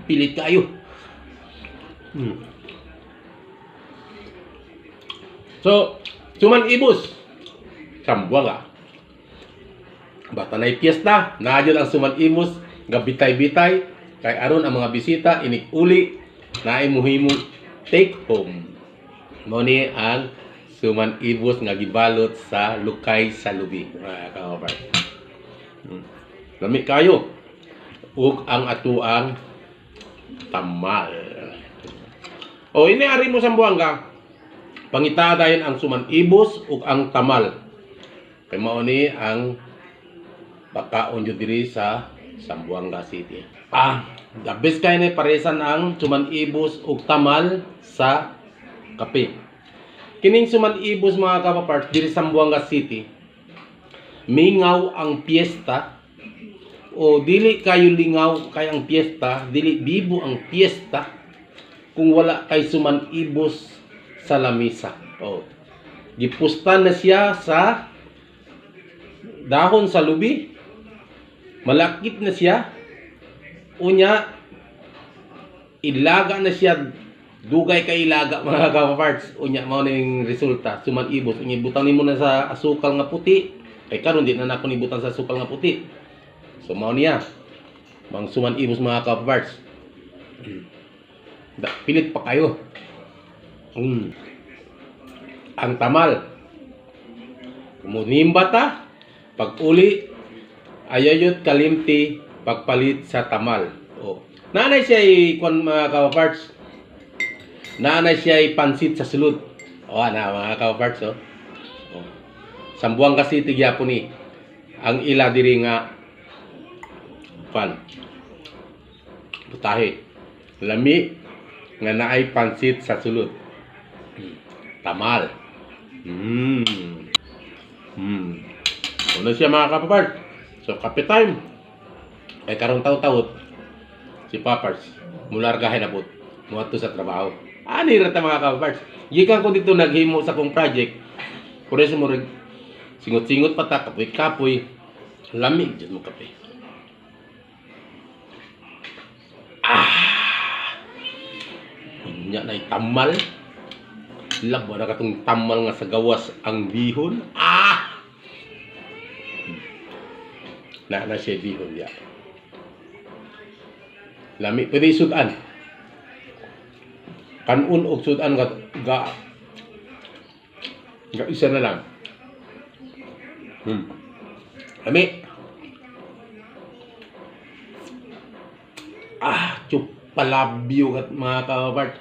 pilit kayo. So, suman ibos. Sambuanga. Bata na'y piyesta, naadyo ang suman ibos, gabitay-bitay, kay aron ang mga bisita, inik-uli, naay muhimo take home. Moni ang suman ibos nga gibalot sa lukay sa lubi. Kaobar. Lami kayo. Ug ang atuang tamal. O iniari mo sa Sambuanga, pangita dayon ang suman ibos ug ang tamal. Kay mao ni ang pagkaon jud diri sa Sambuanga City. The best kay ni paresan ang suman ibos ug tamal sa kape. Kining suman ibos mga kapaparts diri sa Sambuanga City, mingaw ang piyesta o dili kayo lingaw kay ang piyesta, dili bibo ang piyesta kung wala kay suman ibos sa lamisa. Gipustan na siya sa dahon sa lubi, malakit na siya, unya ilaga na siya, dugay kay ilaga mga kapaparts, unya mao ning resulta suman ibos. Unya butang nimo na sa asukal nga puti, kay karon di na nako nibutan sa asukal nga puti. So mao niya mang suman ibos mga kapaparts. Pilit pa kayo. Ang tamal, kumunimba ta, pag uli ayayot kalimti pagpalit sa tamal. Nanay siya kung mga kapaparts, nanay siya pansit sa sulod. Ana mga kapaparts. Sambuanga City gyapon ni ang ila diri nga putahe lami nga naay pansit sa sulod. Tamal. Ano siya mga kapaparts? So kape time. Kay karong taw-tawot si Paparts mulargahin abot muadto sa trabaho. Ani ra ta mga kapaparts. Gikan ko dito naghimo sa kong project. Puro sa mo singot-singot pa ta, kapoy-kapoy. Lamig jud mo kape. Nya nay tamal. Labo na katong tamal nga sa gawas ang bihon. Na siya bihon ya. Lami pwede sudan. Kanon og sudan ga isa na lang. Lami. Chup palabyo kat mga kapaparts.